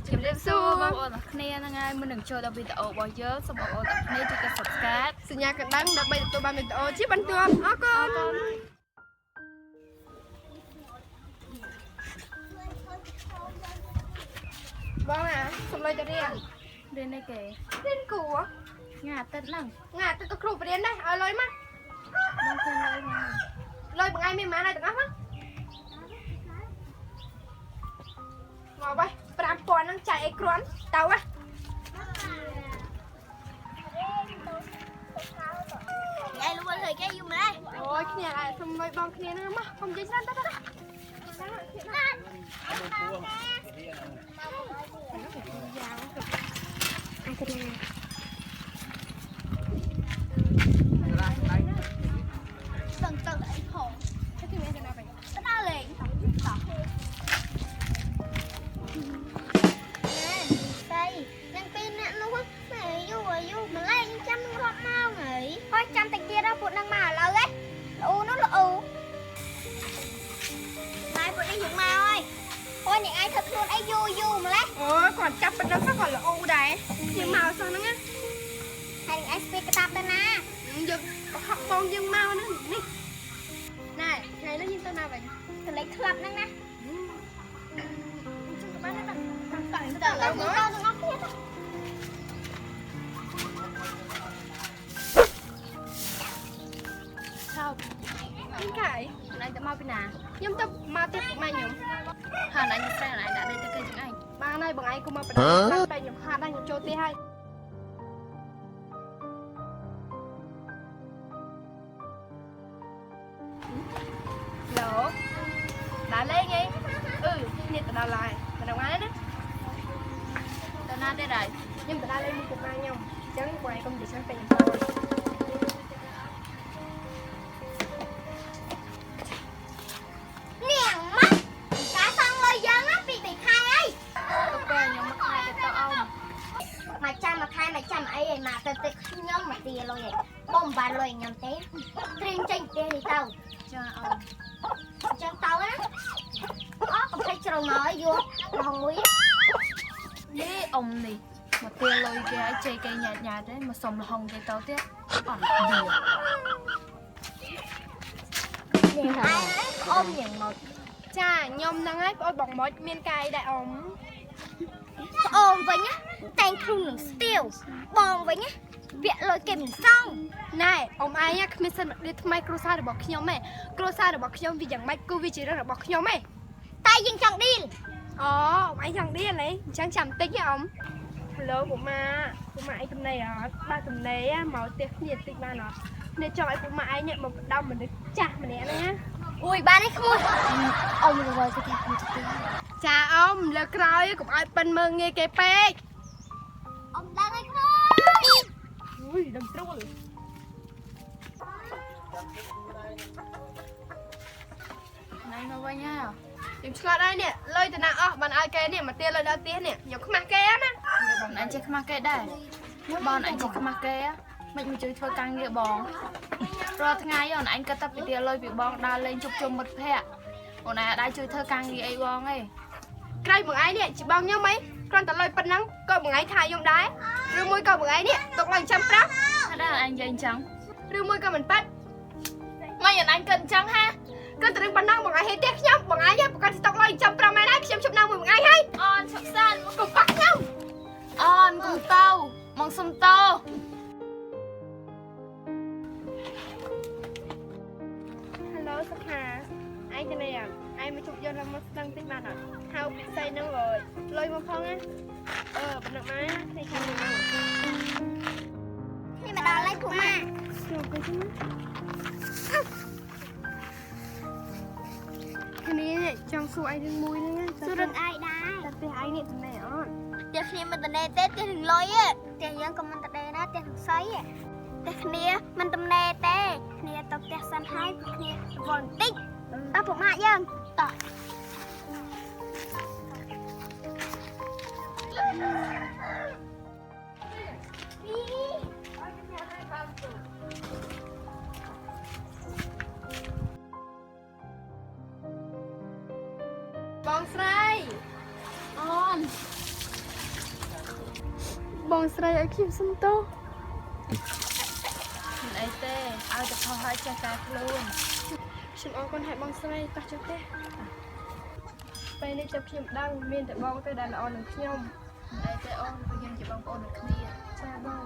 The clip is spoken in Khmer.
ជំរាបសួរបងប្អូនទាំងគ្នាហ្នឹងហើយមុននឹងចូលដល់វីដេអូរបស់យើងសូមបងប្អូនទាំងគ្នាជួយកด subscribe សញ្ញាកណ្ដឹងដើម្បីទទួលបានវីដេអូជាបន្ទាប់អរគុណបងអាសំឡេងទៅរៀន រៀនអីគេ រៀនគួរ ថ្ងៃអាទិត្យហ្នឹង ងាទៅគ្រូបរៀនដែរឲ្យលុយមក បងឃើញលុយមក លុយមួយថ្ងៃមានប៉ុន្មានហើយទាំងអស់មកមកបាយ5000ហ្នឹងចាយអីគ្រាន់ទៅហ៎Vậy luôn rồi cái gì mà đây? អូយគ្នាlạiសុំលុយបងគ្នាហ្នឹងមកកុំនិយាយច្រើនទៅទៅTừng từng lại khổ. Thế thì mẹ sẽ làm vậy. Cái đó liền. Nè, đây, đang pin nè luôn á. Mày vô mà lên chăm con mau nghỉ. Thôi chăm tay kia đó phụ đang mà lâu đấy. U nó là u. Đây phụ đi dựng mau ơi. Thôi những ai thật luôn ấy vô mà lấy. អូយគាត់ចាប់ប៉ុណ្ណឹងគាត់ល្អដែរយើងមកសោះហ្នឹងណា Hay những ai speak cái tạp đây nè. យើងហក់បងយើងមកហ្នឹងនេះណែថ្ងៃនេះយើងទៅណាវិញ Thử lấy club nè nè. ចង់ទៅបានទេបាទ Tự lên từ đâu từ ngóc kia thôi. ថោក ខ្ញុំកាយ អញទៅមកពីណា ខ្ញុំទៅមកទៀតម៉ែខ្ញុំ ហើយអញស្រែអញដាក់ដេកទៅគេជាងអញ បានហើយបងឯងកុំមកបដិសេធតែខ្ញុំហាត់ហើយខ្ញុំចូលទៀតហើយឡូដើរលេងអីនេះទៅដល់ហើយទៅដល់ណាណា ទៅណាទៀតហើយ ខ្ញុំទៅដើរលេងមួយពុកម៉ែខ្ញុំអញ្ចឹងបងឯងកុំនិយាយច្រើនពេក Nè mắt. Cá xong rồi dân á bị khai ấy. ទៅពេលខ្ញុំមកខែទៅតអោ Mà khai mà chăm ấy mà từ từ nhóm mà tìa rồi vậy. Bông bà rồi nhóm té. Riêng tranh tìa thì tao. ចាអោ Chân tao á. Còn thấy trâu nói vô. Hồng muối. នេះអ៊ំនេះមកទាលុយគេឲ្យជ័យគេញ៉ាត់ទេមកសុំលហុងគេទៅទៀតអត់វា Ai ấy ôm những một. ចាខ្ញុំហ្នឹងហើយបងបងមកមានកាយដែរអ៊ំ Ôm với nhá. Tên khung nướng still. Bòn với nhá. Viện lôi kèm xong. ណែអ៊ំឯងគ្មានសិនដូចថ្មីគ្រួសាររបស់ខ្ញុំទេគ្រួសាររបស់ខ្ញុំវាយ៉ាងម៉េចគូវាជារឿងរបស់ខ្ញុំទេ Tay dừng chẳng đi. អូអ៊ំឯងចង់ឌីហ៎អញ្ចឹងចាំតិចហ៎អ៊ំលើពុកម៉ាឯងទំនេរអត់បើទំនេរមកផ្ទះគ្នាតិចបានអត់នេះចង់ឲ្យពុកម៉ាឯងមកបដំមនុស្សចាស់ម្នាក់ហ្នឹងណា Ui ba đấy không ơi. Ông rồi cái thằng không chịu. ចាអ៊ំលើក្រោយកុំឲ្យប៉ិនមើងងាយគេពេក Ông đang đấy không ơi. អូយដឹងត្រួល ណៃមកវិញហើយ ខ្ញុំឆ្ងល់ហើយនេះលុយទៅណាអស់បានឲ្យគេនេះមកទាលុយដល់ផ្ទះនេះខ្ញុំខ្មាស់គេណា បងអញចេះខ្មាស់គេដែរបងអញចេះខ្មាស់គេមិនមកជួយធ្វើការងារបងរាល់ថ្ងៃអូនអញគិតតែពីទាលុយពីបងដើរលេងជប់ជុំមិត្តភ័ក្តិអូនឯងអាចជួយធ្វើការងារអីបងទេ ក្រោយបងឯងនេះជាបងខ្ញុំហីគ្រាន់តែលុយប៉ុណ្ណឹងក៏បងឯងថាខ្ញុំដែរឬមួយក៏បងឯងនេះទុកឲ្យចាំប្រាស់ ថាដែរអញនិយាយអញ្ចឹង ឬមួយក៏មិនប៉ាត់ មិនអញគិតអញ្ចឹងហា ក៏ត្រឹមប៉ុណ្ណឹងបងឯងហេតុទេខ្ញុំបងឯងប្រកាសស្តុកលុយចាំប្រាស់ម៉ែហើយខ្ញុំជប់ណាមួយបងឯងហើយ អូនឈប់សិន កុំប៉ាក់ខ្ញុំ អូនកុំទៅមកសុំតោ Hello សុខាឯងទៅនេះឯងមកជប់យកមកស្ដឹងតិចបានអត់ហៅពិសីហ្នឹងលុយមកផងណាប៉ុណ្ណឹងមកនេះខាងនេះ Đi mà đòi lấy của mà. ជួបទៅជិះគ្នាចង់សួរឯងរឿងមួយហ្នឹង Sư rừng ai đai. តែផ្ទះឯងនេះទៅណែអត់ Tiền kia mình tận đây tết tiền đừng lôi á. Tiền dân còn mình tận đây đó tiền đừng xoáy á. Tiền kia mình tận đây tê. Kia tập tiền sân hai kia vòn tích. Tao phụ mạ dân. Tỏ. Bong srai. អូន បងស្រីឲ្យខ្ញុំសុំទោស មិនអីទេឲ្យតែខុសហើយចេះតែខ្លួន ខ្ញុំអរគុណហើយបងស្រីតោះចុះទេពេលនេះចាប់ខ្ញុំដឹងមានតែបងទេដែលល្អនឹងខ្ញុំ មិនអីទេអូនព្រោះយើងជាបងប្អូននឹងគ្នា ចាបង